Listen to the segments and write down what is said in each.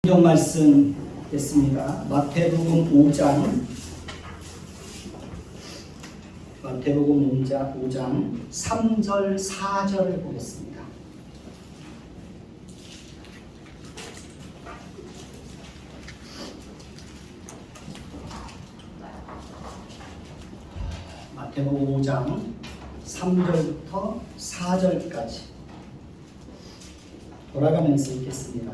성경 말씀 됐습니다. 마태복음 5장 3절 4절을 보겠습니다. 마태복음 5장 3절부터 4절까지 돌아가면서 읽겠습니다.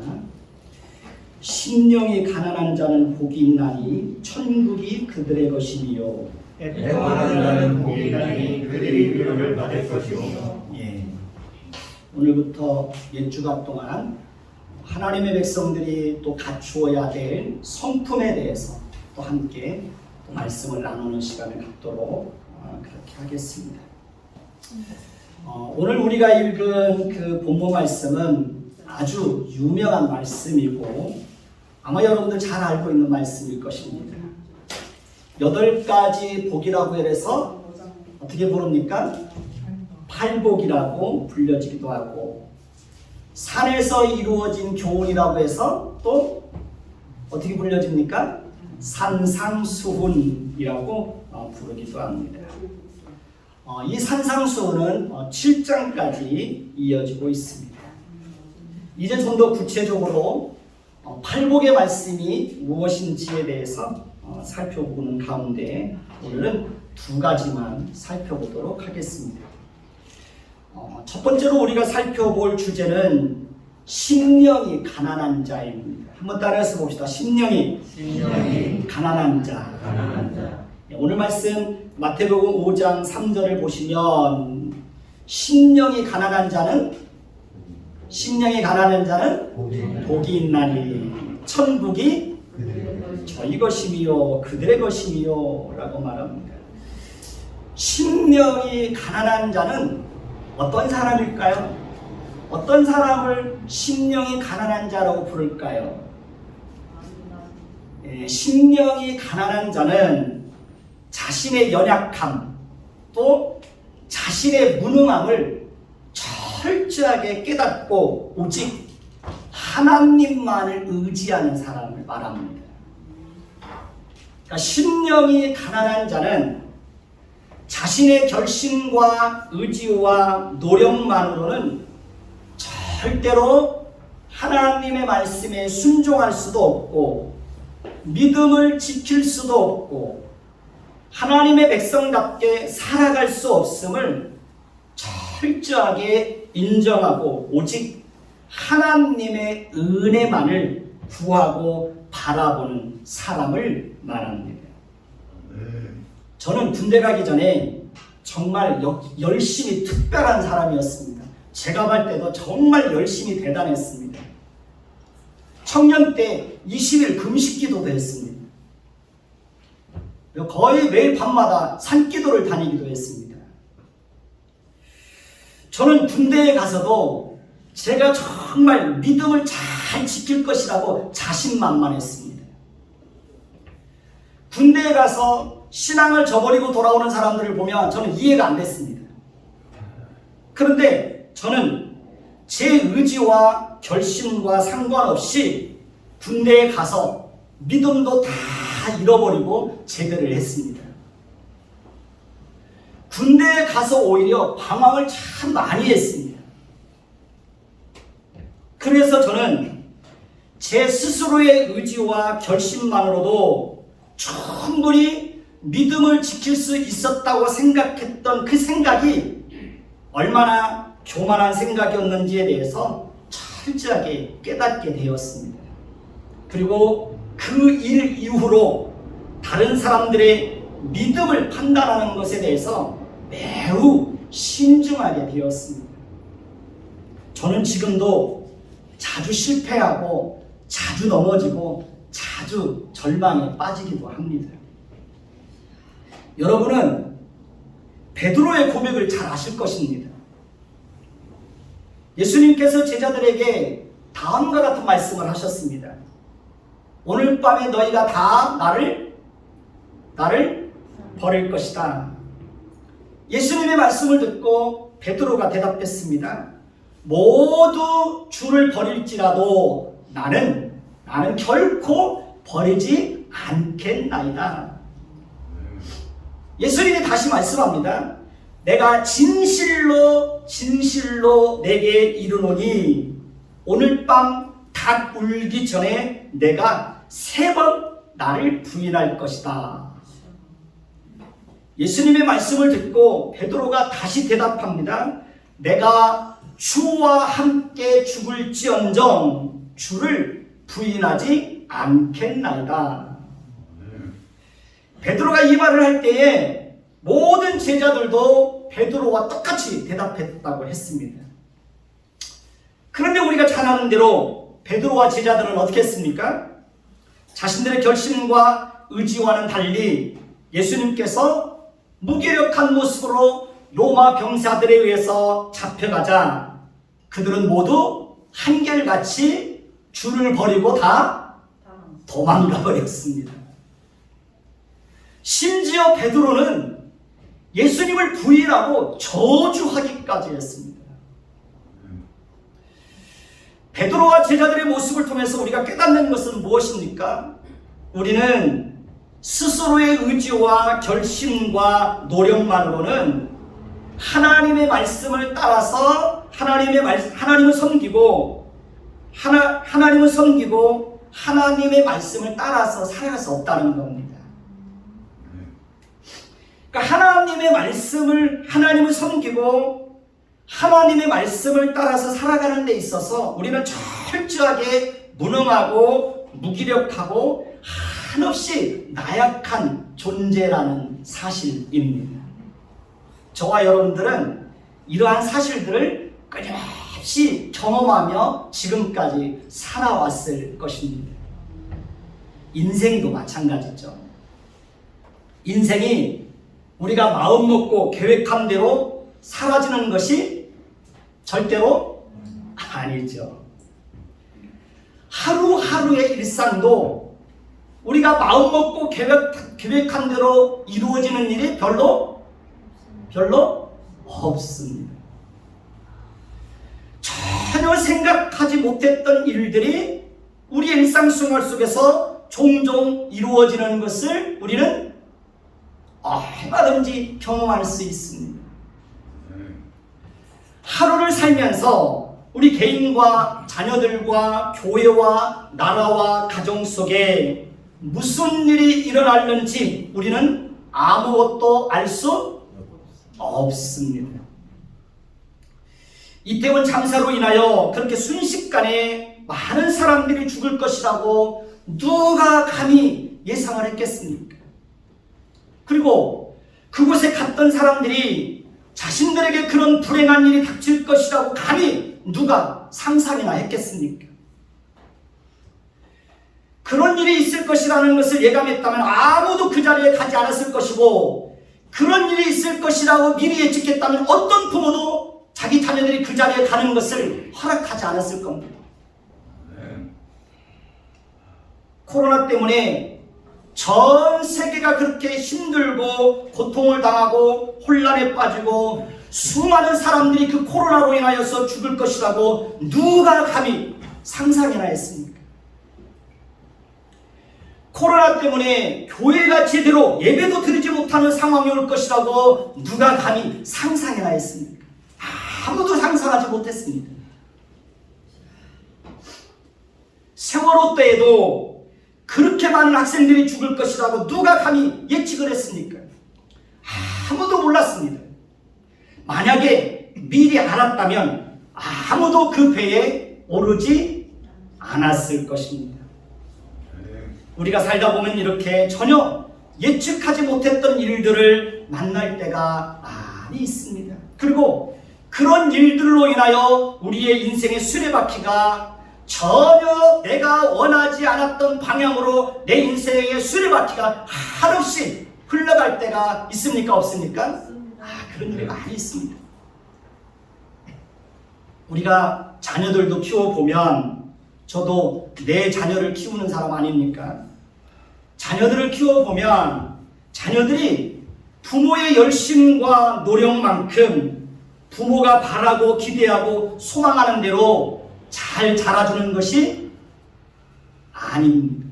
심령이 가난한 자는 복이 있나니 천국이 그들의 것이니요. 애통하는 자는 복이 있나니 그들이 위로를 받을 것이요. 오늘부터 몇 주간 동안 하나님의 백성들이 또 갖추어야 될 성품에 대해서 또 함께 또 말씀을 나누는 시간을 갖도록 그렇게 하겠습니다. 오늘 우리가 읽은 그 본문 말씀은 아주 유명한 말씀이고 아마 여러분들 잘 알고 있는 말씀일 것입니다. 8가지 복이라고 해서 어떻게 부릅니까? 팔복이라고 불려지기도 하고, 산에서 이루어진 교훈이라고 해서 또 어떻게 불려집니까? 산상수훈이라고 부르기도 합니다. 이 산상수훈은 7장까지 이어지고 있습니다. 이제 좀 더 구체적으로 팔복의 말씀이 무엇인지에 대해서 살펴보는 가운데 오늘은 2가지만 살펴보도록 하겠습니다. 첫 번째로 우리가 살펴볼 주제는 심령이 가난한 자입니다. 한번 따라해서 봅시다. 심령이 가난한 자. 오늘 말씀 마태복음 5장 3절을 보시면 심령이 가난한 자는 복이 있나니 천국이 저희 것이미요 그들의 것이미요 라고 말합니다. 심령이 가난한 자는 어떤 사람일까요? 어떤 사람을 심령이 가난한 자라고 부를까요? 심령이 가난한 자는 자신의 연약함 또 자신의 무능함을 철저하게 깨닫고 오직 하나님만을 의지하는 사람을 말합니다. 그러니까 심령이 가난한 자는 자신의 결심과 의지와 노력만으로는 절대로 하나님의 말씀에 순종할 수도 없고 믿음을 지킬 수도 없고 하나님의 백성답게 살아갈 수 없음을 철저하게 인정하고 오직 하나님의 은혜만을 구하고 바라보는 사람을 말합니다. 저는 군대 가기 전에 정말 열심히 특별한 사람이었습니다. 제가 볼 때도 정말 열심히 대단했습니다. 청년 때 20일 금식기도도 했습니다. 거의 매일 밤마다 산기도를 다니기도 했습니다. 저는 군대에 가서도 제가 정말 믿음을 잘 지킬 것이라고 자신만만했습니다. 군대에 가서 신앙을 저버리고 돌아오는 사람들을 보면 저는 이해가 안 됐습니다. 그런데 저는 제 의지와 결심과 상관없이 군대에 가서 믿음도 다 잃어버리고 제대를 했습니다. 군대에 가서 오히려 방황을 참 많이 했습니다. 그래서 저는 제 스스로의 의지와 결심만으로도 충분히 믿음을 지킬 수 있었다고 생각했던 그 생각이 얼마나 교만한 생각이었는지에 대해서 철저하게 깨닫게 되었습니다. 그리고 그 일 이후로 다른 사람들의 믿음을 판단하는 것에 대해서 매우 신중하게 되었습니다. 저는 지금도 자주 실패하고 자주 넘어지고 자주 절망에 빠지기도 합니다. 여러분은 베드로의 고백을 잘 아실 것입니다. 예수님께서 제자들에게 다음과 같은 말씀을 하셨습니다. 오늘 밤에 너희가 다 나를 버릴 것이다. 예수님의 말씀을 듣고 베드로가 대답했습니다. 모두 주를 버릴지라도 나는 나는 결코 버리지 않겠나이다. 예수님이 다시 말씀합니다. 내가 진실로 진실로 내게 이르노니 오늘 밤 닭 울기 전에 내가 3번 나를 부인할 것이다. 예수님의 말씀을 듣고 베드로가 다시 대답합니다. 내가 주와 함께 죽을지언정 주를 부인하지 않겠나이다. 베드로가 이 말을 할 때에 모든 제자들도 베드로와 똑같이 대답했다고 했습니다. 그런데 우리가 잘 아는 대로 베드로와 제자들은 어떻게 했습니까? 자신들의 결심과 의지와는 달리 예수님께서 무기력한 모습으로 로마 병사들에 의해서 잡혀가자 그들은 모두 한결같이 주를 버리고 다 도망가 버렸습니다. 심지어 베드로는 예수님을 부인하고 저주하기까지 했습니다. 베드로와 제자들의 모습을 통해서 우리가 깨닫는 것은 무엇입니까? 우리는 스스로의 의지와 결심과 노력만으로는 하나님의 말씀을 따라서 하나님을 섬기고 하나님의 말씀을 따라서 살아갈 수 없다는 겁니다. 그러니까 하나님을 섬기고 하나님의 말씀을 따라서 살아가는 데 있어서 우리는 철저하게 무능하고 무기력하고 한없이 나약한 존재라는 사실입니다. 저와 여러분들은 이러한 사실들을 끊임없이 경험하며 지금까지 살아왔을 것입니다. 인생도 마찬가지죠. 인생이 우리가 마음 먹고 계획한 대로 사라지는 것이 절대로 아니죠. 하루하루의 일상도 우리가 마음 먹고 계획한 대로 이루어지는 일이 별로 없습니다. 전혀 생각하지 못했던 일들이 우리의 일상생활 속에서 종종 이루어지는 것을 우리는 얼마든지 경험할 수 있습니다. 하루를 살면서 우리 개인과 자녀들과 교회와 나라와 가정 속에 무슨 일이 일어났는지 우리는 아무것도 알 수 없습니다. 이태원 참사로 인하여 그렇게 순식간에 많은 사람들이 죽을 것이라고 누가 감히 예상을 했겠습니까? 그리고 그곳에 갔던 사람들이 자신들에게 그런 불행한 일이 닥칠 것이라고 감히 누가 상상이나 했겠습니까? 그런 일이 있을 것이라는 것을 예감했다면 아무도 그 자리에 가지 않았을 것이고, 그런 일이 있을 것이라고 미리 예측했다면 어떤 부모도 자기 자녀들이 그 자리에 가는 것을 허락하지 않았을 겁니다. 코로나 때문에 전 세계가 그렇게 힘들고 고통을 당하고 혼란에 빠지고 수많은 사람들이 그 코로나로 인하여서 죽을 것이라고 누가 감히 상상이나 했습니까? 코로나 때문에 교회가 제대로 예배도 드리지 못하는 상황이 올 것이라고 누가 감히 상상이나 했습니까? 아무도 상상하지 못했습니다. 세월호 때에도 그렇게 많은 학생들이 죽을 것이라고 누가 감히 예측을 했습니까? 아무도 몰랐습니다. 만약에 미리 알았다면 아무도 그 배에 오르지 않았을 것입니다. 우리가 살다 보면 이렇게 전혀 예측하지 못했던 일들을 만날 때가 많이 있습니다. 그리고 그런 일들로 인하여 우리의 인생의 수레바퀴가 전혀 내가 원하지 않았던 방향으로 내 인생의 수레바퀴가 한없이 흘러갈 때가 있습니까? 없습니까? 그런 일이 많이 있습니다. 우리가 자녀들도 키워보면, 저도 내 자녀를 키우는 사람 아닙니까? 자녀들을 키워보면 자녀들이 부모의 열심과 노력만큼 부모가 바라고 기대하고 소망하는 대로 잘 자라주는 것이 아닙니다.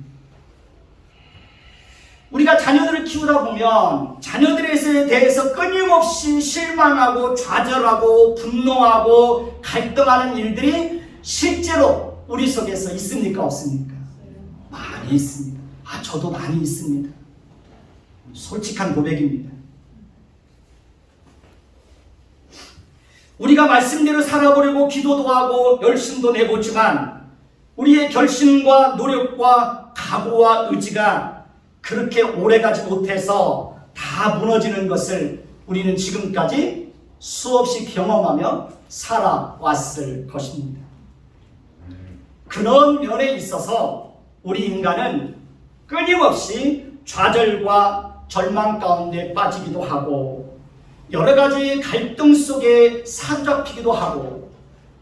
우리가 자녀들을 키우다 보면 자녀들에 대해서 끊임없이 실망하고 좌절하고 분노하고 갈등하는 일들이 실제로 우리 속에서 있습니까? 없습니까? 많이 있습니다. 저도 많이 있습니다. 솔직한 고백입니다. 우리가 말씀대로 살아보려고 기도도 하고 열심도 내보지만 우리의 결심과 노력과 각오와 의지가 그렇게 오래가지 못해서 다 무너지는 것을 우리는 지금까지 수없이 경험하며 살아왔을 것입니다. 그런 면에 있어서 우리 인간은 끊임없이 좌절과 절망 가운데 빠지기도 하고 여러 가지 갈등 속에 사로잡히기도 하고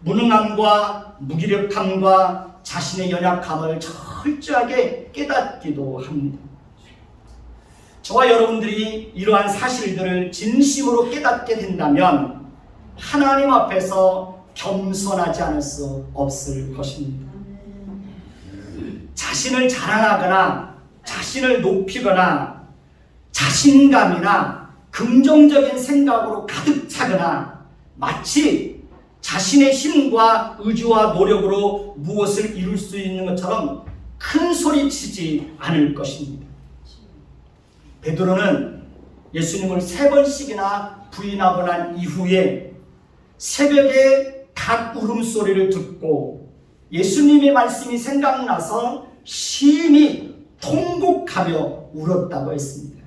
무능함과 무기력함과 자신의 연약함을 철저하게 깨닫기도 합니다. 저와 여러분들이 이러한 사실들을 진심으로 깨닫게 된다면 하나님 앞에서 겸손하지 않을 수 없을 것입니다. 자신을 자랑하거나 자신을 높이거나 자신감이나 긍정적인 생각으로 가득 차거나 마치 자신의 힘과 의지와 노력으로 무엇을 이룰 수 있는 것처럼 큰 소리치지 않을 것입니다. 베드로는 예수님을 3번씩이나 부인하고 난 이후에 새벽에 닭 울음소리를 듣고 예수님의 말씀이 생각나서 심히 통곡하며 울었다고 했습니다.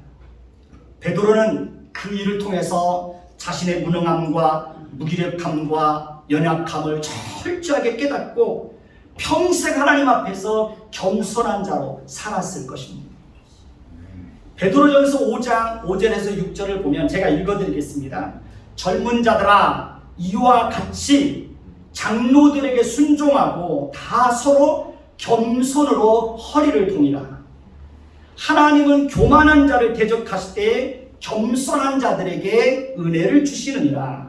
베드로는 그 일을 통해서 자신의 무능함과 무기력함과 연약함을 철저하게 깨닫고 평생 하나님 앞에서 겸손한 자로 살았을 것입니다. 베드로전서 5장 5절에서 6절을 보면 제가 읽어드리겠습니다. 젊은 자들아 이와 같이 장로들에게 순종하고 다 서로 겸손으로 허리를 동이라. 하나님은 교만한 자를 대적하실 때 겸손한 자들에게 은혜를 주시느니라.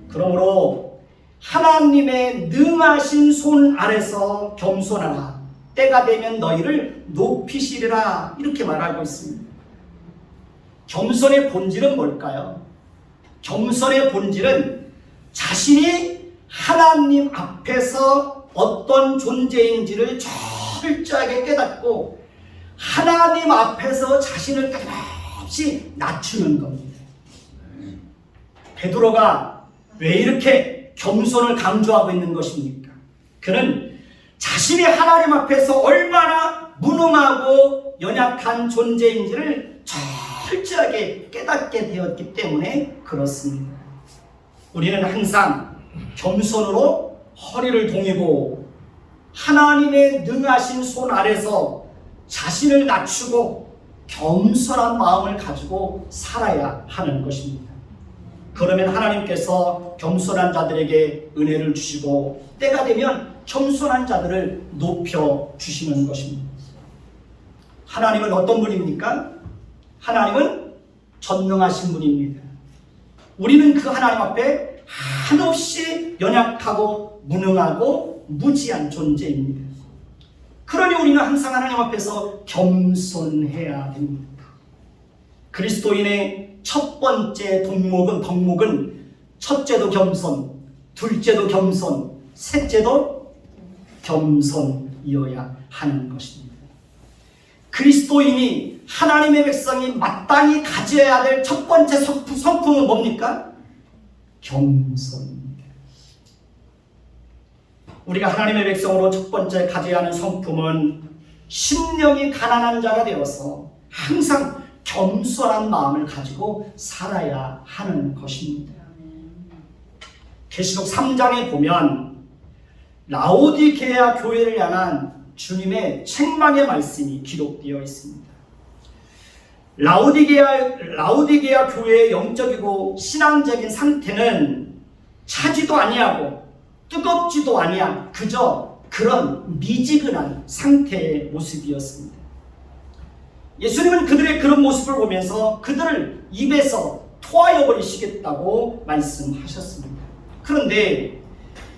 그러므로 하나님의 능하신 손 아래서 겸손하라. 때가 되면 너희를 높이시리라. 이렇게 말하고 있습니다. 겸손의 본질은 뭘까요? 겸손의 본질은 자신이 하나님 앞에서 어떤 존재인지를 철저하게 깨닫고 하나님 앞에서 자신을 끊임없이 낮추는 겁니다. 베드로가 왜 이렇게 겸손을 강조하고 있는 것입니까? 그는 자신이 하나님 앞에서 얼마나 무능하고 연약한 존재인지를 철저하게 깨닫게 되었기 때문에 그렇습니다. 우리는 항상 겸손으로 허리를 동이고 하나님의 능하신 손 아래서 자신을 낮추고 겸손한 마음을 가지고 살아야 하는 것입니다. 그러면 하나님께서 겸손한 자들에게 은혜를 주시고 때가 되면 겸손한 자들을 높여 주시는 것입니다. 하나님은 어떤 분입니까? 하나님은 전능하신 분입니다. 우리는 그 하나님 앞에 한없이 연약하고 무능하고 무지한 존재입니다. 그러니 우리는 항상 하나님 앞에서 겸손해야 됩니다. 그리스도인의 첫 번째 덕목은 첫째도 겸손, 둘째도 겸손, 셋째도 겸손이어야 하는 것입니다. 그리스도인이 하나님의 백성이 마땅히 가져야 될 첫 번째 성품은 뭡니까? 겸손입니다. 우리가 하나님의 백성으로 첫 번째 가져야 하는 성품은 심령이 가난한 자가 되어서 항상 겸손한 마음을 가지고 살아야 하는 것입니다. 계시록 3장에 보면 라오디게아 교회를 향한 주님의 책망의 말씀이 기록되어 있습니다. 라오디게아 교회의 영적이고 신앙적인 상태는 차지도 아니하고 뜨겁지도 아니한 그저 그런 미지근한 상태의 모습이었습니다. 예수님은 그들의 그런 모습을 보면서 그들을 입에서 토하여 버리시겠다고 말씀하셨습니다. 그런데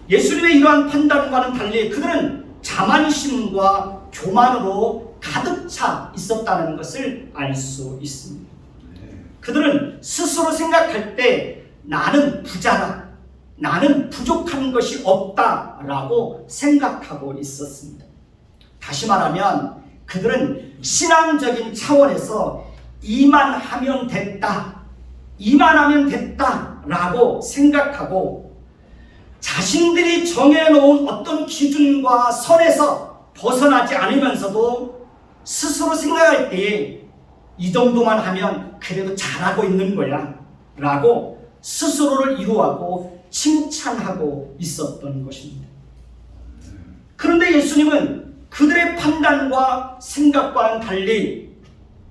예수님의 이러한 판단과는 달리 그들은 자만심과 교만으로 가득 차 있었다는 것을 알 수 있습니다. 그들은 스스로 생각할 때 나는 부자다, 나는 부족한 것이 없다라고 생각하고 있었습니다. 다시 말하면 그들은 신앙적인 차원에서 이만하면 됐다, 이만하면 됐다라고 생각하고 자신들이 정해놓은 어떤 기준과 선에서 벗어나지 않으면서도 스스로 생각할 때에 이 정도만 하면 그래도 잘하고 있는 거야 라고 스스로를 위로하고 칭찬하고 있었던 것입니다. 그런데 예수님은 그들의 판단과 생각과는 달리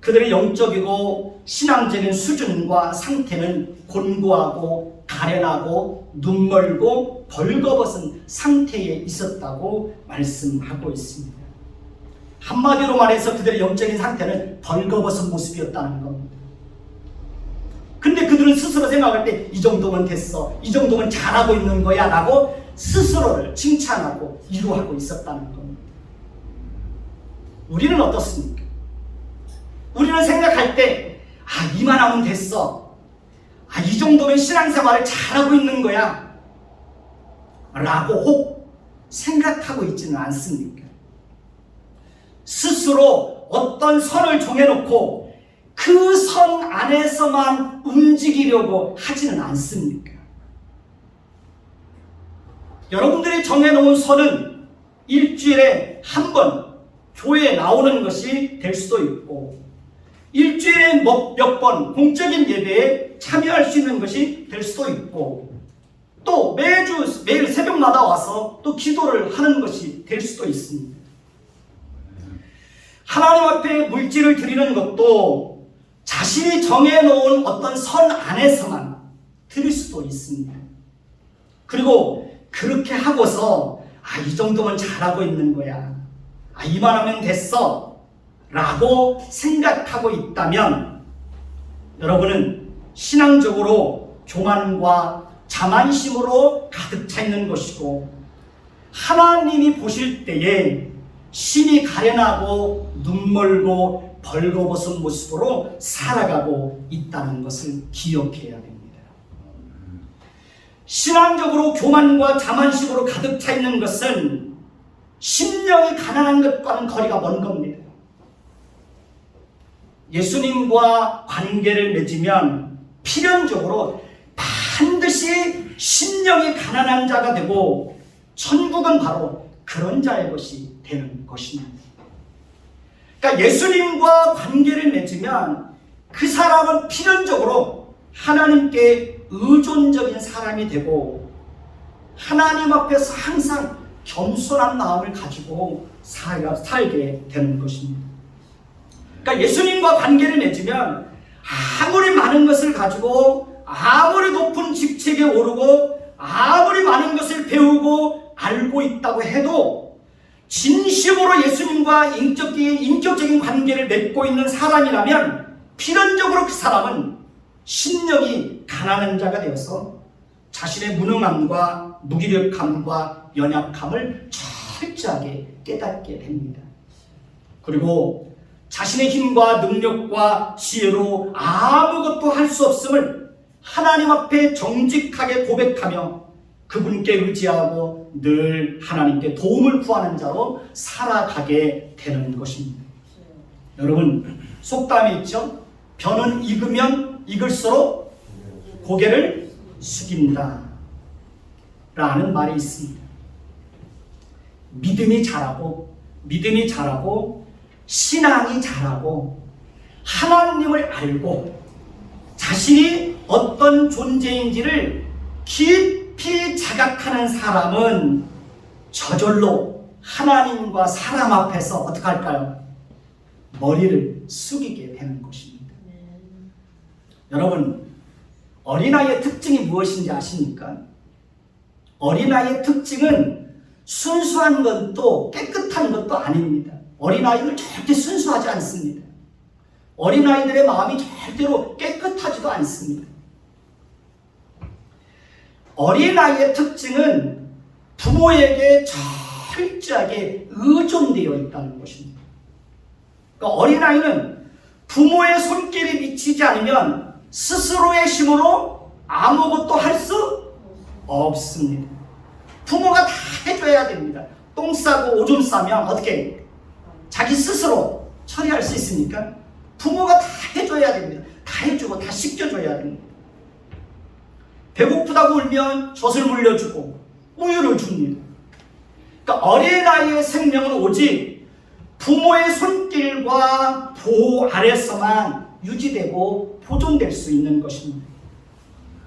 그들의 영적이고 신앙적인 수준과 상태는 곤고하고 가련하고 눈멀고 벌거벗은 상태에 있었다고 말씀하고 있습니다. 한마디로 말해서 그들의 영적인 상태는 벌거벗은 모습이었다는 겁니다. 근데 그들은 스스로 생각할 때 이 정도면 됐어, 이 정도면 잘하고 있는 거야 라고 스스로를 칭찬하고 위로하고 있었다는 겁니다. 우리는 어떻습니까? 우리는 생각할 때 이만하면 됐어, 이 정도면 신앙생활을 잘하고 있는 거야 라고 혹 생각하고 있지는 않습니까? 스스로 어떤 선을 정해놓고 그 선 안에서만 움직이려고 하지는 않습니까? 여러분들이 정해놓은 선은 일주일에 한 번 교회에 나오는 것이 될 수도 있고 일주일에 몇 번 공적인 예배에 참여할 수 있는 것이 될 수도 있고 또 매일 새벽마다 와서 또 기도를 하는 것이 될 수도 있습니다. 하나님 앞에 물질을 드리는 것도 자신이 정해놓은 어떤 선 안에서만 드릴 수도 있습니다. 그리고 그렇게 하고서 이 정도면 잘하고 있는 거야, 이만하면 됐어 라고 생각하고 있다면 여러분은 신앙적으로 교만과 자만심으로 가득 차 있는 것이고 하나님이 보실 때에 심히 가련하고 눈멀고 벌거벗은 모습으로 살아가고 있다는 것을 기억해야 됩니다. 신앙적으로 교만과 자만심으로 가득 차 있는 것은 심령이 가난한 것과는 거리가 먼 겁니다. 예수님과 관계를 맺으면 필연적으로 반드시 심령이 가난한 자가 되고 천국은 바로 그런 자의 것이 되는 것입니다. 그러니까 예수님과 관계를 맺으면 그 사람은 필연적으로 하나님께 의존적인 사람이 되고 하나님 앞에서 항상 겸손한 마음을 가지고 살게 되는 것입니다. 그러니까 예수님과 관계를 맺으면 아무리 많은 것을 가지고 아무리 높은 직책에 오르고 아무리 많은 것을 배우고 알고 있다고 해도 진심으로 예수님과 인격적인 관계를 맺고 있는 사람이라면 필연적으로 그 사람은 심령이 가난한 자가 되어서 자신의 무능함과 무기력함과 연약함을 철저하게 깨닫게 됩니다. 그리고 자신의 힘과 능력과 지혜로 아무것도 할 수 없음을 하나님 앞에 정직하게 고백하며 그분께 의지하고 늘 하나님께 도움을 구하는 자로 살아가게 되는 것입니다. 여러분, 속담이 있죠? 벼는 익으면 익을수록 고개를 숙인다 라는 말이 있습니다. 믿음이 자라고 신앙이 자라고 하나님을 알고 자신이 어떤 존재인지를 깊이 자각하는 사람은 저절로 하나님과 사람 앞에서 어떻게 할까요? 머리를 숙이게 되는 것입니다. 여러분, 어린아이의 특징이 무엇인지 아십니까? 어린아이의 특징은 순수한 것도 깨끗한 것도 아닙니다. 어린아이는 절대 순수하지 않습니다. 어린아이들의 마음이 절대로 깨끗하지도 않습니다. 어린아이의 특징은 부모에게 철저하게 의존되어 있다는 것입니다. 그러니까 어린아이는 부모의 손길이 미치지 않으면 스스로의 힘으로 아무것도 할 수 없습니다. 부모가 다 해줘야 됩니다. 똥 싸고 오줌 싸면 어떻게 자기 스스로 처리할 수 있습니까? 부모가 다 해줘야 됩니다. 다 해주고 다 씻겨줘야 됩니다. 배고프다고 울면 젖을 물려주고 우유를 줍니다. 그러니까 어린아이의 생명은 오직 부모의 손길과 보호 아래서만 유지되고 보존될 수 있는 것입니다.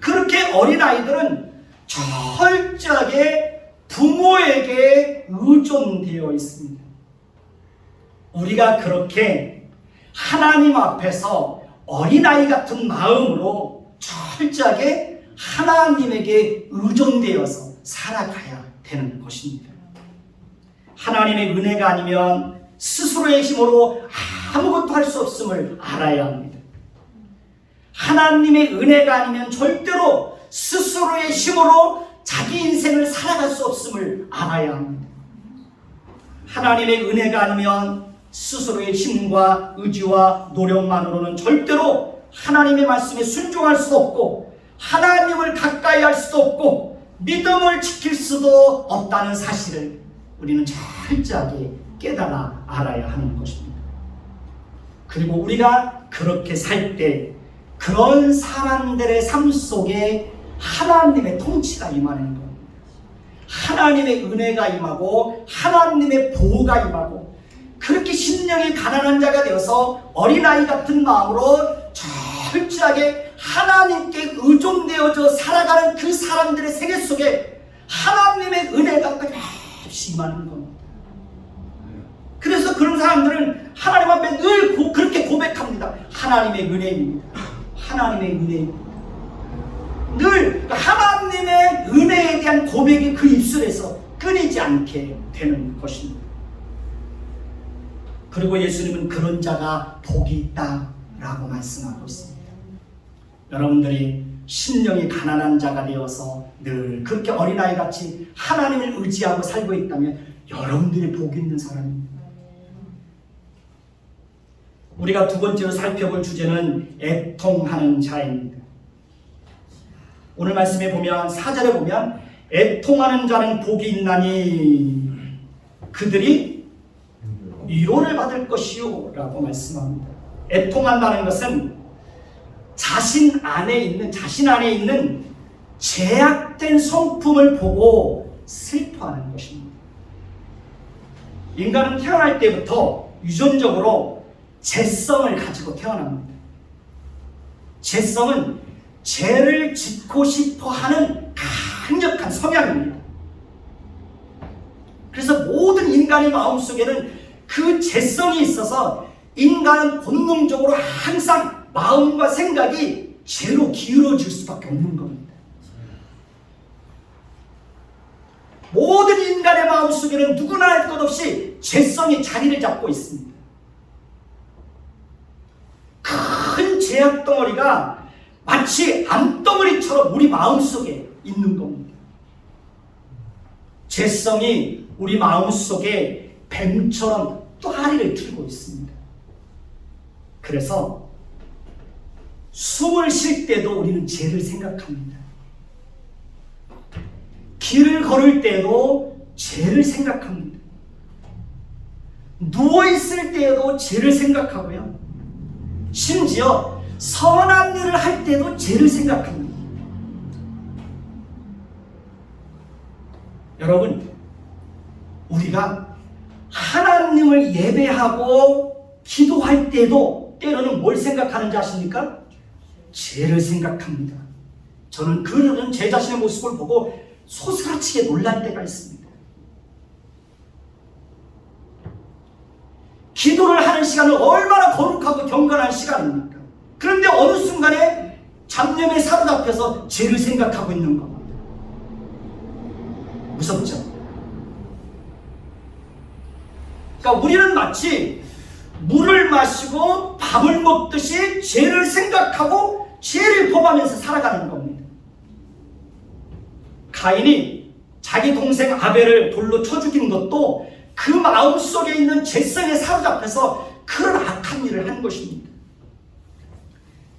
그렇게 어린아이들은 철저하게 부모에게 의존되어 있습니다. 우리가 그렇게 하나님 앞에서 어린아이 같은 마음으로 철저하게 하나님에게 의존되어서 살아가야 되는 것입니다. 하나님의 은혜가 아니면 스스로의 힘으로 아무것도 할 수 없음을 알아야 합니다. 하나님의 은혜가 아니면 절대로 스스로의 힘으로 자기 인생을 살아갈 수 없음을 알아야 합니다. 하나님의 은혜가 아니면 스스로의 힘과 의지와 노력만으로는 절대로 하나님의 말씀에 순종할 수도 없고 하나님을 가까이 할 수도 없고 믿음을 지킬 수도 없다는 사실을 우리는 철저하게 깨달아 알아야 하는 것입니다. 그리고 우리가 그렇게 살 때 그런 사람들의 삶 속에 하나님의 통치가 임하는 겁니다. 하나님의 은혜가 임하고 하나님의 보호가 임하고 그렇게 심령이 가난한 자가 되어서 어린아이 같은 마음으로 철저하게 하나님께 의존되어져 살아가는 그 사람들의 세계 속에 하나님의 은혜가 끝없이 임하는 겁니다. 그래서 그런 사람들은 하나님 앞에 늘 그렇게 고백합니다. 하나님의 은혜입니다. 하나님의 은혜입니다. 늘 하나님의 은혜에 대한 고백이 그 입술에서 끊이지 않게 되는 것입니다. 그리고 예수님은 그런 자가 복이 있다라고 말씀하고 있습니다. 여러분들이 심령이 가난한 자가 되어서 늘 그렇게 어린아이같이 하나님을 의지하고 살고 있다면 여러분들이 복 있는 사람입니다. 우리가 두 번째로 살펴볼 주제는 애통하는 자입니다. 오늘 말씀에 보면 4절에 보면 애통하는 자는 복이 있나니 그들이 위로를 받을 것이요 라고 말씀합니다. 애통한다는 것은 자신 안에 있는 제약된 성품을 보고 슬퍼하는 것입니다. 인간은 태어날 때부터 유전적으로 죄성을 가지고 태어납니다. 죄성은 죄를 짓고 싶어 하는 강력한 성향입니다. 그래서 모든 인간의 마음속에는 그 죄성이 있어서 인간은 본능적으로 항상 마음과 생각이 죄로 기울어질 수밖에 없는 겁니다. 모든 인간의 마음속에는 누구나 할 것 없이 죄성이 자리를 잡고 있습니다. 큰 죄악 덩어리가 마치 암덩어리처럼 우리 마음속에 있는 겁니다. 죄성이 우리 마음속에 뱀처럼 또다리를 틀고 있습니다. 그래서 숨을 쉴 때도 우리는 죄를 생각합니다. 길을 걸을 때도 죄를 생각합니다. 누워있을 때에도 죄를 생각하고요. 심지어 선한 일을 할 때도 죄를 생각합니다. 여러분, 우리가 하나님을 예배하고 기도할 때도 때로는 뭘 생각하는지 아십니까? 죄를 생각합니다. 저는 그런 제 자신의 모습을 보고 소스라치게 놀랄 때가 있습니다. 기도를 하는 시간은 얼마나 거룩하고 경건한 시간입니까? 그런데 어느 순간에 잡념에 사로잡혀서 죄를 생각하고 있는 겁니다. 무섭죠? 그러니까 우리는 마치 물을 마시고 밥을 먹듯이 죄를 생각하고 죄를 범하면서 살아가는 겁니다. 가인이 자기 동생 아벨을 돌로 쳐 죽인 것도 그 마음속에 있는 죄성에 사로잡혀서 그런 악한 일을 한 것입니다.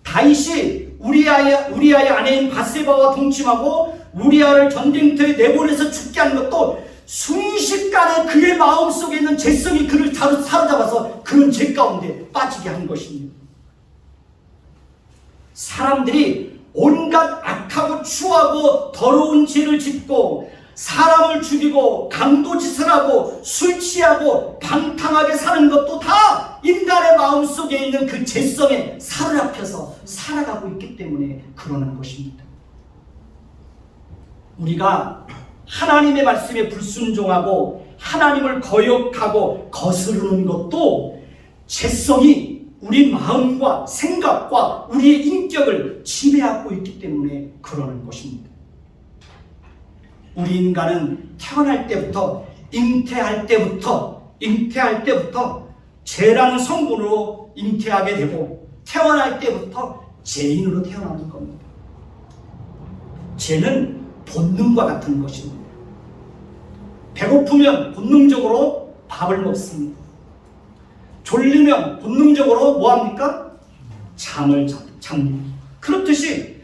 다윗이 우리아의 아내인 바세바와 동침하고 우리아를 전쟁터에 내보내서 죽게 한 것도 순식간에 그의 마음속에 있는 죄성이 그를 사로잡아서 그런 죄 가운데 빠지게 한 것입니다. 사람들이 온갖 악하고 추하고 더러운 죄를 짓고 사람을 죽이고 강도짓을 하고 술 취하고 방탕하게 사는 것도 다 인간의 마음속에 있는 그 죄성에 사로잡혀서 살아가고 있기 때문에 그러는 것입니다. 우리가 하나님의 말씀에 불순종하고 하나님을 거역하고 거스르는 것도 죄성이 우리 마음과 생각과 우리의 인격을 지배하고 있기 때문에 그러는 것입니다. 우리 인간은 태어날 때부터 잉태할 때부터 죄라는 성분으로 잉태하게 되고 태어날 때부터 죄인으로 태어나는 겁니다. 죄는 본능과 같은 것입니다. 배고프면 본능적으로 밥을 먹습니다. 졸리면 본능적으로 뭐합니까? 잠을 잡니다. 그렇듯이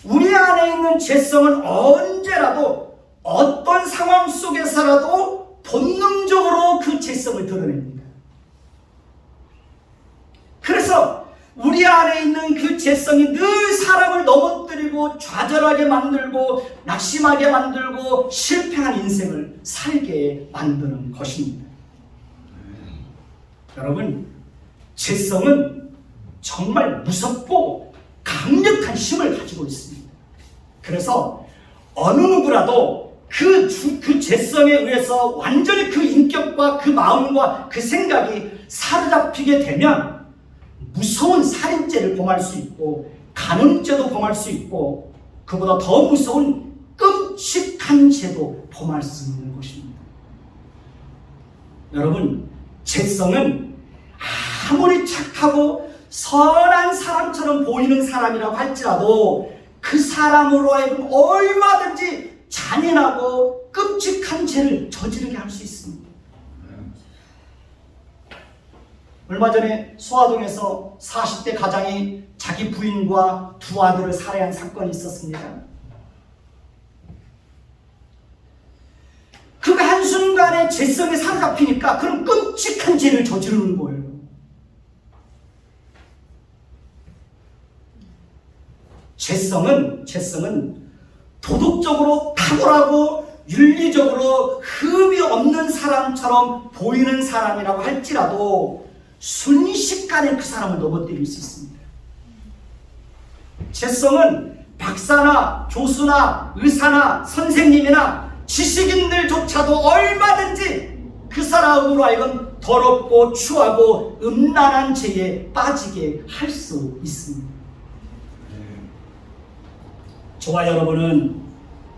우리 안에 있는 죄성은 언제라도 어떤 상황 속에서라도 본능적으로 그 죄성을 드러냅니다. 그래서 우리 안에 있는 그 죄성이 늘 사람을 넘어뜨리고 좌절하게 만들고 낙심하게 만들고 실패한 인생을 살게 만드는 것입니다. 여러분, 죄성은 정말 무섭고 강력한 힘을 가지고 있습니다. 그래서 어느 누구라도 그 죄성에 의해서 완전히 그 인격과 그 마음과 그 생각이 사로잡히게 되면 무서운 살인죄를 범할 수 있고 간음죄도 범할 수 있고 그보다 더 무서운 끔찍한 죄도 범할 수 있는 것입니다. 여러분, 죄성은 아무리 착하고 선한 사람처럼 보이는 사람이라고 할지라도 그 사람으로 하여금 얼마든지 잔인하고 끔찍한 죄를 저지르게 할 수 있습니다. 얼마 전에 소아동에서 40대 가장이 자기 부인과 두 아들을 살해한 사건이 있었습니다. 그가 한순간에 죄성에 사로잡히니까 그런 끔찍한 죄를 저지르는 거예요. 죄성은 도덕적으로 탁월하고 윤리적으로 흠이 없는 사람처럼 보이는 사람이라고 할지라도 순식간에 그 사람을 넘어뜨릴 수 있습니다. 죄성은 박사나 교수나 의사나 선생님이나 지식인들조차도 얼마든지 그 사람으로 하여금 더럽고 추하고 음란한 죄에 빠지게 할 수 있습니다. 저와 여러분은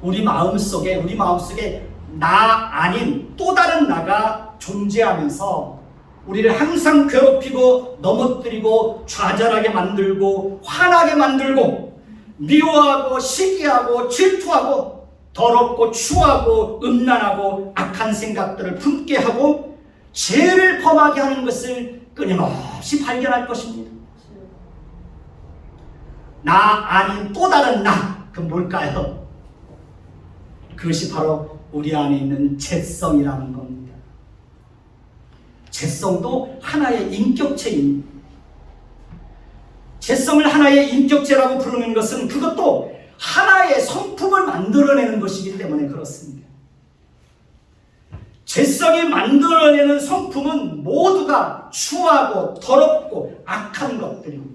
우리 마음속에 나 아닌 또 다른 나가 존재하면서 우리를 항상 괴롭히고 넘어뜨리고 좌절하게 만들고 화나게 만들고 미워하고 시기하고 질투하고 더럽고 추하고 음란하고 악한 생각들을 품게 하고 죄를 범하게 하는 것을 끊임없이 발견할 것입니다. 나 아닌 또 다른 나, 그 뭘까요? 그것이 바로 우리 안에 있는 죄성이라는 겁니다. 죄성도 하나의 인격체입니다. 죄성을 하나의 인격체라고 부르는 것은 그것도 하나의 성품을 만들어내는 것이기 때문에 그렇습니다. 죄성이 만들어내는 성품은 모두가 추하고 더럽고 악한 것들입니다.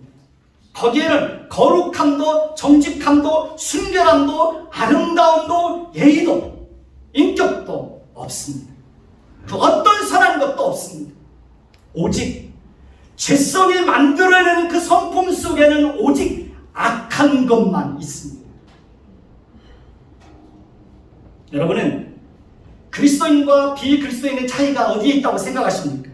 거기에는 거룩함도 정직함도 순결함도 아름다움도 예의도 인격도 없습니다. 그 어떤 선한 것도 없습니다. 오직 죄성이 만들어내는 그 성품 속에는 오직 악한 것만 있습니다. 여러분은 그리스도인과 비그리스도인의 차이가 어디에 있다고 생각하십니까?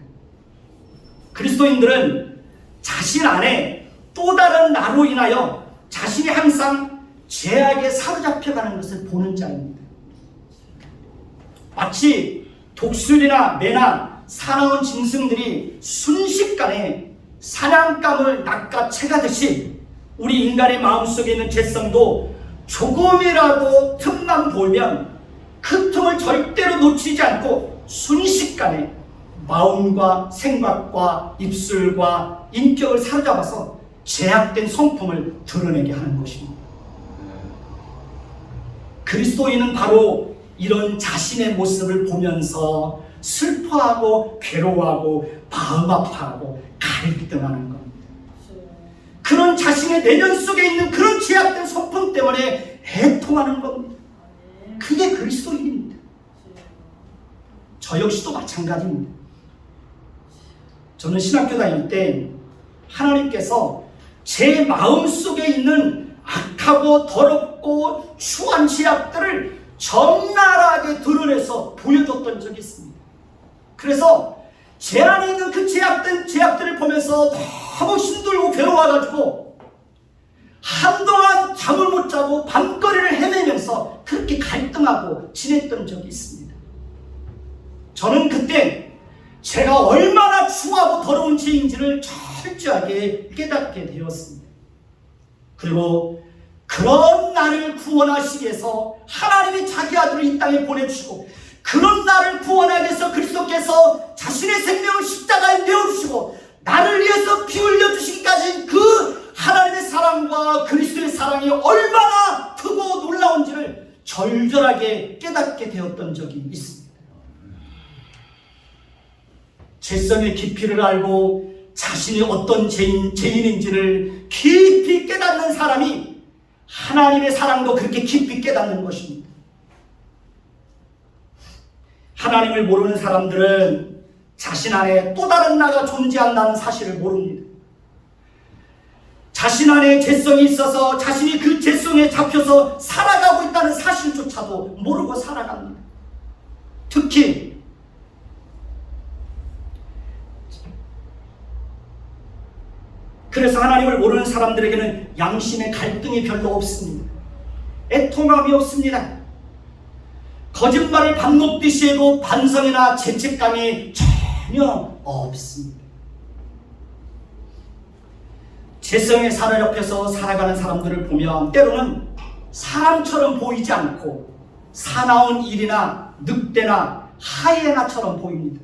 그리스도인들은 자신 안에 또 다른 나로 인하여 자신이 항상 죄악에 사로잡혀가는 것을 보는 자입니다. 마치 독수리나 매나 사나운 짐승들이 순식간에 사냥감을 낚아채가듯이 우리 인간의 마음속에 있는 죄성도 조금이라도 틈만 보이면 그 틈을 절대로 놓치지 않고 순식간에 마음과 생각과 입술과 인격을 사로잡아서 제약된 성품을 드러내게 하는 것입니다. 그리스도인은 바로 이런 자신의 모습을 보면서 슬퍼하고 괴로워하고 마음 아파하고 갈등하는 겁니다. 그런 자신의 내면 속에 있는 그런 제약된 성품 때문에 애통하는 겁니다. 그게 그리스도인입니다. 저 역시도 마찬가지입니다. 저는 신학교 다닐 때 하나님께서 제 마음속에 있는 악하고 더럽고 추한 제약들을 적나라하게 드러내서 보여줬던 적이 있습니다. 그래서 제 안에 있는 그 제약들을 보면서 너무 힘들고 괴로워가지고 한동안 잠을 못 자고 밤거리를 헤매면서 그렇게 갈등하고 지냈던 적이 있습니다. 저는 그때 제가 얼마나 추하고 더러운 죄인지를 철저하게 깨닫게 되었습니다. 그리고 그런 나를 구원하시기 위해서 하나님이 자기 아들을 이 땅에 보내주시고 그런 나를 구원하기 위해서 그리스도께서 자신의 생명을 십자가에 내어주시고 나를 위해서 피 흘려주시기까지 그 하나님의 사랑과 그리스도의 사랑이 얼마나 크고 놀라운지를 절절하게 깨닫게 되었던 적이 있습니다. 죄성의 깊이를 알고 자신이 어떤 죄인인지를 깊이 깨닫는 사람이 하나님의 사랑도 그렇게 깊이 깨닫는 것입니다. 하나님을 모르는 사람들은 자신 안에 또 다른 나가 존재한다는 사실을 모릅니다. 자신 안에 죄성이 있어서 자신이 그 죄성에 잡혀서 살아가고 있다는 사실조차도 모르고 살아갑니다. 특히 그래서 하나님을 모르는 사람들에게는 양심의 갈등이 별로 없습니다. 애통함이 없습니다. 거짓말을 밥 먹듯이 해도 반성이나 죄책감이 전혀 없습니다. 죄성에 사로잡혀서 살아가는 사람들을 보면 때로는 사람처럼 보이지 않고 사나운 일이나 늑대나 하이에나처럼 보입니다.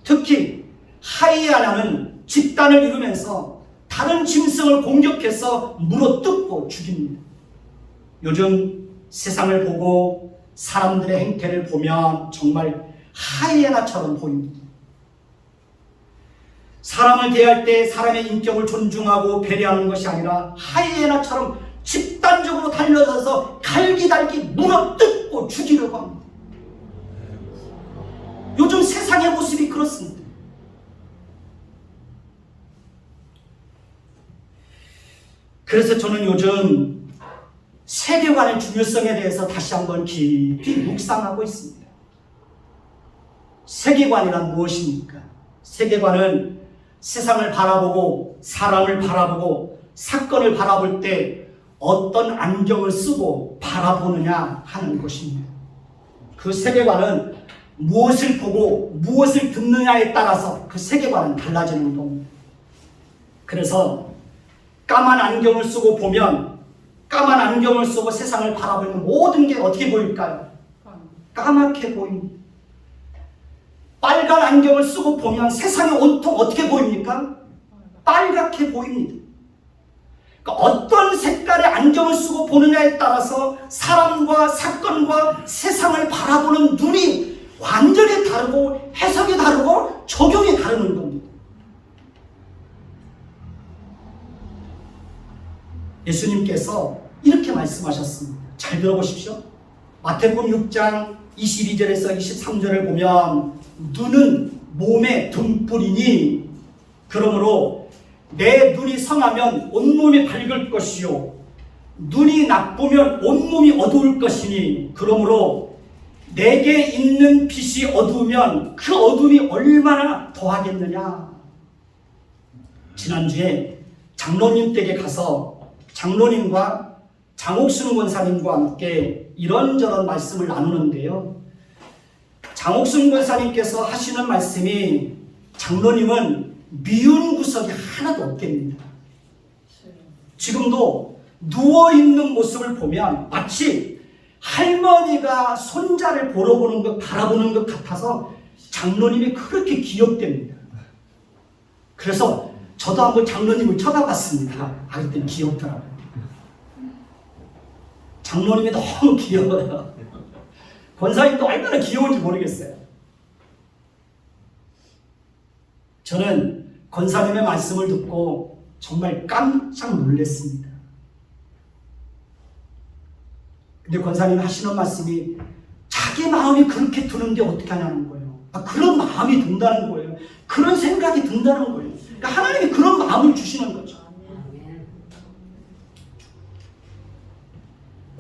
특히 하이에나는 집단을 이루면서 다른 짐승을 공격해서 물어뜯고 죽입니다. 요즘 세상을 보고 사람들의 행태를 보면 정말 하이에나처럼 보입니다. 사람을 대할 때 사람의 인격을 존중하고 배려하는 것이 아니라 하이에나처럼 집단적으로 달려들어서 갈기달기 물어뜯고 죽이려고 합니다. 요즘 세상의 모습이 그렇습니다. 그래서 저는 요즘 세계관의 중요성에 대해서 다시 한번 깊이 묵상하고 있습니다. 세계관이란 무엇입니까? 세계관은 세상을 바라보고 사람을 바라보고 사건을 바라볼 때 어떤 안경을 쓰고 바라보느냐 하는 것입니다. 그 세계관은 무엇을 보고 무엇을 듣느냐에 따라서 그 세계관은 달라지는 겁니다. 그래서 까만 안경을 쓰고 보면 까만 안경을 쓰고 세상을 바라보면 모든 게 어떻게 보일까요? 까맣게 보입니다. 빨간 안경을 쓰고 보면 세상이 온통 어떻게 보입니까? 빨갛게 보입니다. 그러니까 어떤 색깔의 안경을 쓰고 보느냐에 따라서 사람과 사건과 세상을 바라보는 눈이 완전히 다르고 해석이 다르고 적용이 다르는 겁니다. 예수님께서 이렇게 말씀하셨습니다. 잘 들어보십시오. 마태복음 6장 22절에서 23절을 보면 눈은 몸의 등불이니 그러므로 내 눈이 성하면 온몸이 밝을 것이요 눈이 나쁘면 온몸이 어두울 것이니 그러므로 내게 있는 빛이 어두우면 그 어둠이 얼마나 더하겠느냐. 지난주에 장로님 댁에 가서 장로님과 장옥순 권사님과 함께 이런저런 말씀을 나누는데요. 장옥순 권사님께서 하시는 말씀이 장로님은 미운 구석이 하나도 없답니다. 지금도 누워있는 모습을 보면 마치 할머니가 손자를 바라보는 것 같아서 장로님이 그렇게 귀엽답니다. 그래서 저도 한번 장로님을 쳐다봤습니다. 그때 귀엽더라고요. 장로님이 너무 귀여워요. 권사님도 얼마나 귀여운지 모르겠어요. 저는 권사님의 말씀을 듣고 정말 깜짝 놀랐습니다. 근데 권사님이 하시는 말씀이 자기 마음이 그렇게 드는데 어떻게 하냐는 거예요. 그런 마음이 든다는 거예요. 그런 생각이 든다는 거예요. 그러니까 하나님이 그런 마음을 주시는 거죠.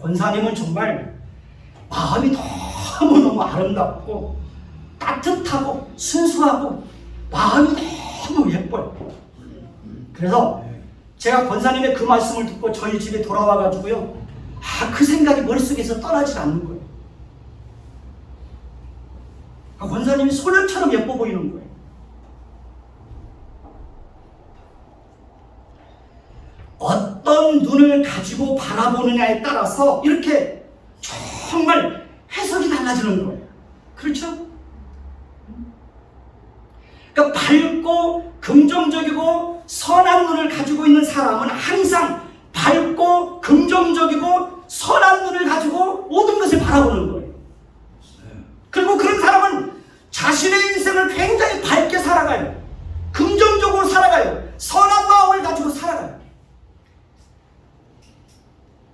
권사님은 정말 마음이 너무너무 아름답고 따뜻하고 순수하고 마음이 너무 예뻐요. 그래서 제가 권사님의 그 말씀을 듣고 저희 집에 돌아와가지고요, 그 생각이 머릿속에서 떠나질 않는 거예요. 권사님이 소녀처럼 예뻐 보이는 거예요. 어떤 눈을 가지고 바라보느냐에 따라서 이렇게 정말 해석이 달라지는 거예요. 그렇죠? 그러니까 밝고 긍정적이고 선한 눈을 가지고 있는 사람은 항상 밝고 긍정적이고 선한 눈을 가지고 모든 것을 바라보는 거예요. 그리고 그런 사람은 자신의 인생을 굉장히 밝게 살아가요. 긍정적으로 살아가요. 선한 마음을 가지고 살아가요.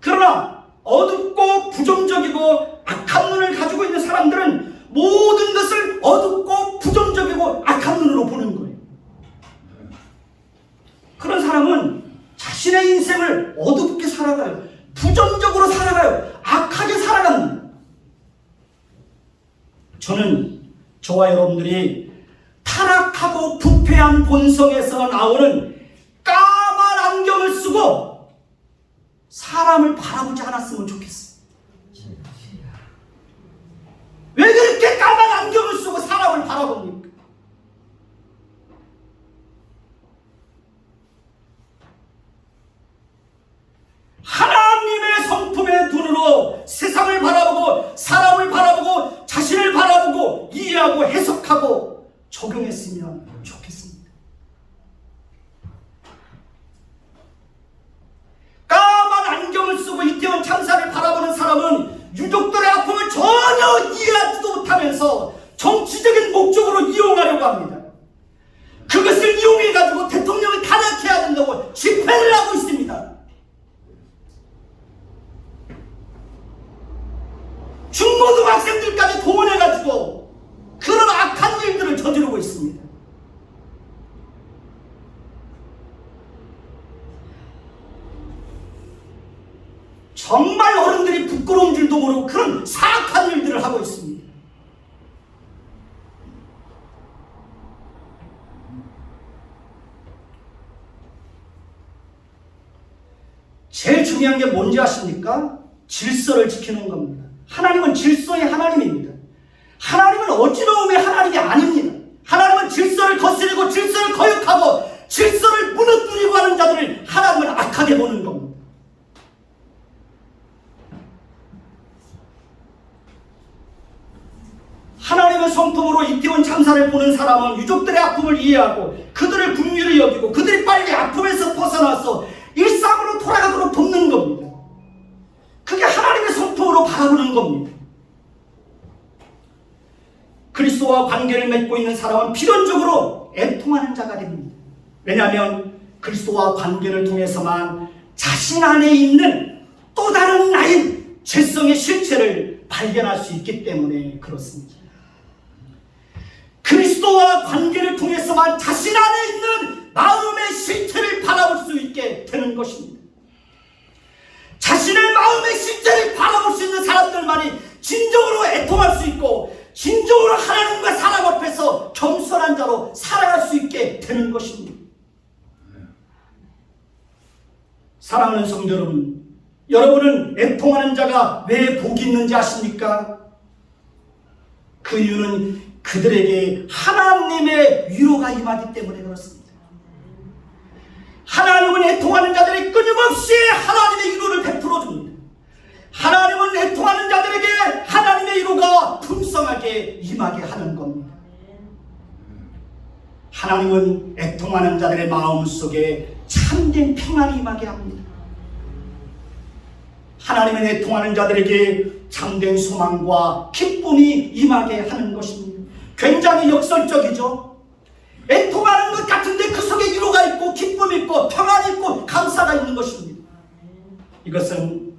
그러나 어둡고 부정적이고 악한 눈을 가지고 있는 사람들은 모든 것을 어둡고 부정적이고 악한 눈으로 보는 거예요. 그런 사람은 자신의 인생을 어둡게 살아가요. 부정적으로 살아가요. 악하게 살아갑니다. 저는 저와 여러분들이 타락하고 부패한 본성에서 나오는 까만 안경을 쓰고 사람을 바라보지 않았으면 좋겠어요. 왜 그렇게 까만 안경을 쓰고 사람을 바라봅니까? 하나님의 성품의 눈으로 세상을 바라보고 사람을 바라보고 자신을 바라보고 이해하고 해석하고 적용했으면 좋겠습니다. 까만 안경을 쓰고 이태원 참사를 바라보는 사람은 유족들의 아픔을 전혀 이해하지도 못하면서 정치적인 목적으로 이용하려고 합니다. 그것을 이용해가지고 대통령을 탄핵해야 된다고 집회를 하고 있습니다. 중고등학생들까지 동원해가지고 그런 악한 일들을 저지르고 있습니다. 정말 어른들이 부끄러운 줄도 모르고 그런 사악한 일들을 하고 있습니다. 제일 중요한 게 뭔지 아십니까? 질서를 지키는 겁니다. 하나님은 질서의 하나님입니다. 하나님은 어지러움의 하나님이 아닙니다. 하나님은 질서를 거스르고 질서를 거역하고 질서를 무너뜨리고 하는 자들을 하나님은 악하게 보는 겁니다. 하나님의 성품으로 이태원 참사를 보는 사람은 유족들의 아픔을 이해하고 그들을 긍휼히 여기고 그들이 빨리 아픔에서 벗어나서 일상으로 돌아가도록 돕는 겁니다. 그게 하나님의 성품으로 바라보는 겁니다. 그리스도와 관계를 맺고 있는 사람은 필연적으로 애통하는 자가 됩니다. 왜냐하면 그리스도와 관계를 통해서만 자신 안에 있는 또 다른 나인 죄성의 실체를 발견할 수 있기 때문에 그렇습니다. 그리스도와 관계를 통해서만 자신 안에 있는 마음의 실체를 바라볼 수 있게 되는 것입니다. 자신의 마음의 실체를 바라볼 수 있는 사람들만이 진정으로 애통할 수 있고 진정으로 하나님과 사람 앞에서 겸손한 자로 살아갈 수 있게 되는 것입니다. 사랑하는 성도 여러분, 여러분은 애통하는 자가 왜 복이 있는지 아십니까? 그 이유는 그들에게 하나님의 위로가 임하기 때문에 그렇습니다. 하나님은 애통하는 자들이 끊임없이 하나님의 위로를 베풀어 줍니다. 하나님은 애통하는 자들에게 하나님의 위로가 풍성하게 임하게 하는 겁니다. 하나님은 애통하는 자들의 마음속에 참된 평안이 임하게 합니다. 하나님은 애통하는 자들에게 참된 소망과 기쁨이 임하게 하는 것입니다. 굉장히 역설적이죠. 애통하는 것 같은데 그 속에 위로가 있고 기쁨이 있고 평안이 있고 감사가 있는 것입니다. 이것은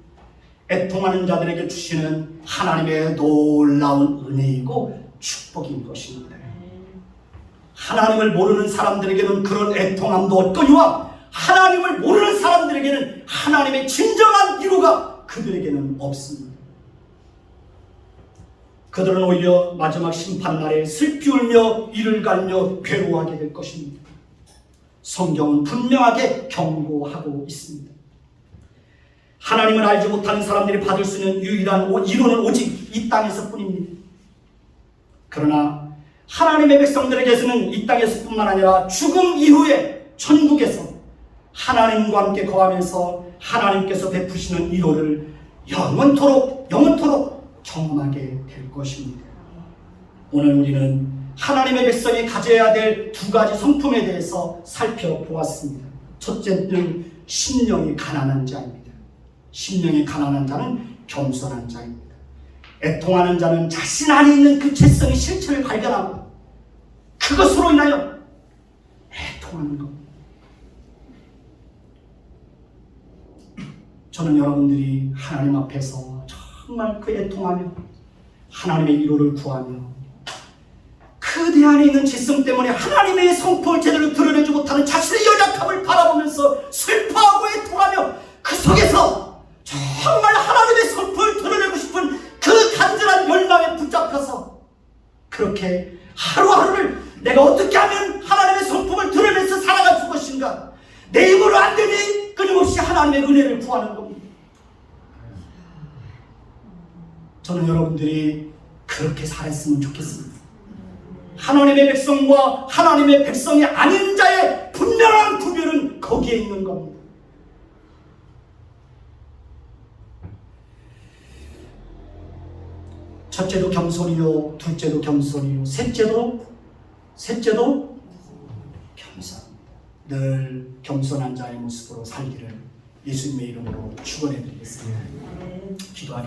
애통하는 자들에게 주시는 하나님의 놀라운 은혜이고 축복인 것입니다. 하나님을 모르는 사람들에게는 그런 애통함도 없거니와 하나님을 모르는 사람들에게는 하나님의 진정한 위로가 그들에게는 없습니다. 그들은 오히려 마지막 심판날에 슬피 울며 이를 갈며 괴로워하게 될 것입니다. 성경은 분명하게 경고하고 있습니다. 하나님을 알지 못하는 사람들이 받을 수 있는 유일한 위로는 오직 이 땅에서 뿐입니다. 그러나 하나님의 백성들에게서는 이 땅에서 뿐만 아니라 죽음 이후에 천국에서 하나님과 함께 거하면서 하나님께서 베푸시는 위로를 영원토록 경험하게 될 것입니다. 오늘 우리는 하나님의 백성이 가져야 될 두 가지 성품에 대해서 살펴보았습니다. 첫째는 심령이 가난한 자입니다. 심령이 가난한 자는 겸손한 자입니다. 애통하는 자는 자신 안에 있는 그 죄성의 실체를 발견하고 그것으로 인하여 애통하는 것. 저는 여러분들이 하나님 앞에서 정말 그 애통하며 하나님의 위로를 구하며 그대 안에 있는 죄성 때문에 하나님의 성품을 제대로 드러내지 못하는 자신의 연약함을 바라보면서 슬퍼하고 애통하며 그 속에서 정말 하나님의 성품을 드러내고 싶은 그 간절한 열망에 붙잡혀서 그렇게 하루하루를 내가 어떻게 하면 하나님의 성품을 드러내면서 살아갈 수 것인가, 내 힘으로 안 되니 끊임없이 하나님의 은혜를 구하는 겁니다. 저는 여러분들이 그렇게 살았으면 좋겠습니다. 하나님의 백성과 하나님의 백성이 아닌 자의 분명한 구별은 거기에 있는 겁니다. 첫째도 겸손이요, 둘째도 겸손이요, 셋째도 겸손. 늘 겸손한 자의 모습으로 살기를 예수님의 이름으로 축원해 드리겠습니다. 기도하겠습니다.